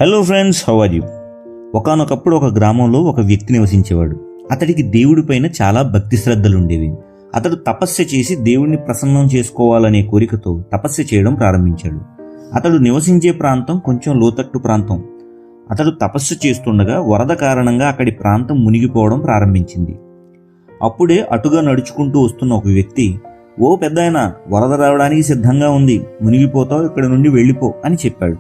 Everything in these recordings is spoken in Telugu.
Hello friends, how are you? ఒకానొకప్పుడు ఒక గ్రామంలో ఒక వ్యక్తి నివసించేవాడు. అతడికి దేవుడి పైన చాలా భక్తి శ్రద్ధలు ఉండేవి. అతడు తపస్సు చేసి దేవుడిని ప్రసన్నం చేసుకోవాలనే కోరికతో తపస్సు చేయడం ప్రారంభించాడు. అతడు నివసించే ప్రాంతం కొంచెం లోతట్టు ప్రాంతం. అతడు తపస్సు చేస్తుండగా వరద కారణంగా అక్కడి ప్రాంతం మునిగిపోవడం ప్రారంభించింది. అప్పుడే అటుగా నడుచుకుంటూ వస్తున్న ఒక వ్యక్తి, "ఓ పెద్దాయన, వరద రావడానికి సిద్ధంగా ఉంది, మునిగిపోతావు, ఇక్కడి నుండి వెళ్ళిపో" అని చెప్పాడు.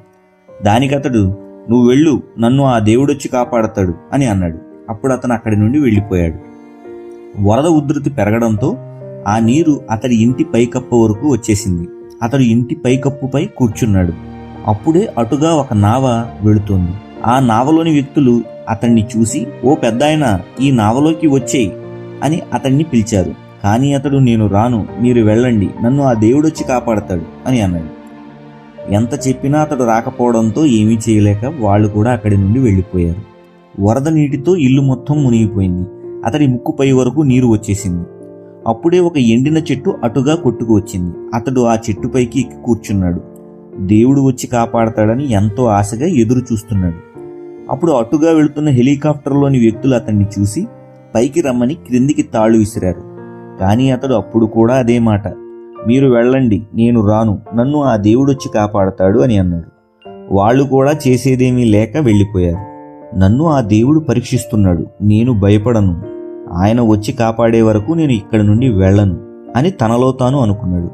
దానికతడు, "నువ్వు వెళ్ళు, నన్ను ఆ దేవుడొచ్చి కాపాడతాడు" అని అన్నాడు. అప్పుడు అతను అక్కడి నుండి వెళ్ళిపోయాడు. వరద ఉధృతి పెరగడంతో ఆ నీరు అతడి ఇంటి పైకప్పు వరకు వచ్చేసింది. అతడు ఇంటి పైకప్పుపై కూర్చున్నాడు. అప్పుడే అటుగా ఒక నావ వెళుతోంది. ఆ నావలోని వ్యక్తులు అతన్ని చూసి, "ఓ పెద్దాయన, ఈ నావలోకి వచ్చేయ్" అని అతన్ని పిలిచారు. కానీ అతడు, "నేను రాను, మీరు వెళ్ళండి, నన్ను ఆ దేవుడొచ్చి కాపాడతాడు" అని అన్నాడు. ఎంత చెప్పినా అతడు రాకపోవడంతో ఏమీ చేయలేక వాళ్ళు కూడా అక్కడి నుండి వెళ్ళిపోయారు. వరద నీటితో ఇల్లు మొత్తం మునిగిపోయింది. అతడి ముక్కుపై వరకు నీరు వచ్చేసింది. అప్పుడే ఒక ఎండిన చెట్టు అటుగా కొట్టుకు వచ్చింది. అతడు ఆ చెట్టుపైకి ఎక్కి కూర్చున్నాడు. దేవుడు వచ్చి కాపాడతాడని ఎంతో ఆశగా ఎదురు చూస్తున్నాడు. అప్పుడు అటుగా వెళుతున్న హెలికాప్టర్లోని వ్యక్తులు అతన్ని చూసి పైకి రమ్మని క్రిందికి తాళ్ళు విసిరారు. కానీ అతడు అప్పుడు కూడా అదే మాట, "మీరు వెళ్ళండి, నేను రాను, నన్ను ఆ దేవుడొచ్చి కాపాడతాడు" అని అన్నాడు. వాళ్ళు కూడా చేసేదేమీ లేక వెళ్ళిపోయారు. "నన్ను ఆ దేవుడు పరీక్షిస్తున్నాడు, నేను భయపడను, ఆయన వచ్చి కాపాడే వరకు నేను ఇక్కడి నుండి వెళ్ళను" అని తనలో తాను అనుకున్నాడు.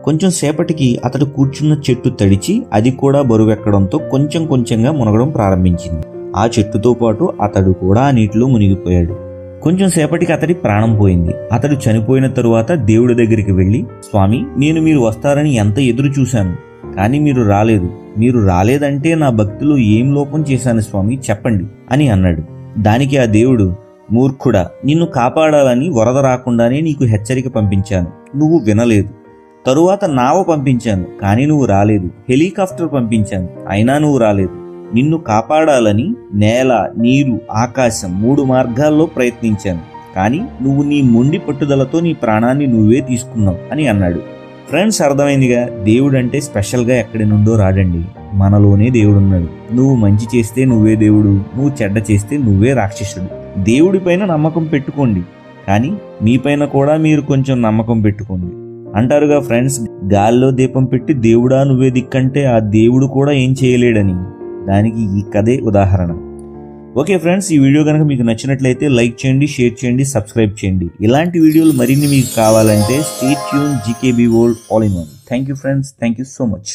కొంచెం సేపటికి అతడు కూర్చున్న చెట్టు తడిచి అది కూడా బరువెక్కడంతో కొంచెం కొంచెంగా మునగడం ప్రారంభించింది. ఆ చెట్టుతో పాటు అతడు కూడా ఆ నీటిలో మునిగిపోయాడు. కొంచెం సేపటికి అతడి ప్రాణం పోయింది. అతడు చనిపోయిన తరువాత దేవుడి దగ్గరికి వెళ్ళి, "స్వామి, నేను మీరు వస్తారని ఎంత ఎదురు చూశాను, కానీ మీరు రాలేదు. మీరు రాలేదంటే నా భక్తిలో ఏం లోపం చేశాను స్వామి, చెప్పండి" అని అన్నాడు. దానికి ఆ దేవుడు, "మూర్ఖుడా, నిన్ను కాపాడాలని వరద రాకుండానే నీకు హెచ్చరిక పంపించాను, నువ్వు వినలేదు. తరువాత నావ పంపించాను, కానీ నువ్వు రాలేదు. హెలికాప్టర్ పంపించాను, అయినా నువ్వు రాలేదు. నిన్ను కాపాడాలని నేల, నీరు, ఆకాశం 3 మార్గాల్లో ప్రయత్నించాను, కానీ నువ్వు నీ మొండి పట్టుదలతో నీ ప్రాణాన్ని నువ్వే తీసుకున్నావు" అని అన్నాడు. ఫ్రెండ్స్, అర్థమైందిగా, దేవుడు అంటే స్పెషల్గా ఎక్కడి నుండో రాడండి, మనలోనే దేవుడున్నాడు. నువ్వు మంచి చేస్తే నువ్వే దేవుడు, నువ్వు చెడ్డ చేస్తే నువ్వే రాక్షసుడు. దేవుడిపైన నమ్మకం పెట్టుకోండి, కానీ మీపైన కూడా మీరు కొంచెం నమ్మకం పెట్టుకోండి. అంటారుగా ఫ్రెండ్స్, గాల్లో దీపం పెట్టి దేవుడా నువ్వే దిక్కంటే ఆ దేవుడు కూడా ఏం చేయలేడని. దానికి ఈ కథే ఉదాహరణ. ఓకే ఫ్రెండ్స్, ఈ వీడియో కనుక మీకు నచ్చినట్లయితే లైక్ చేయండి, షేర్ చేయండి, సబ్స్క్రైబ్ చేయండి. ఇలాంటి వీడియోలు మరిన్ని మీకు కావాలంటే stay tune జీకేబీ world all in one. Thank you friends, thank you so much.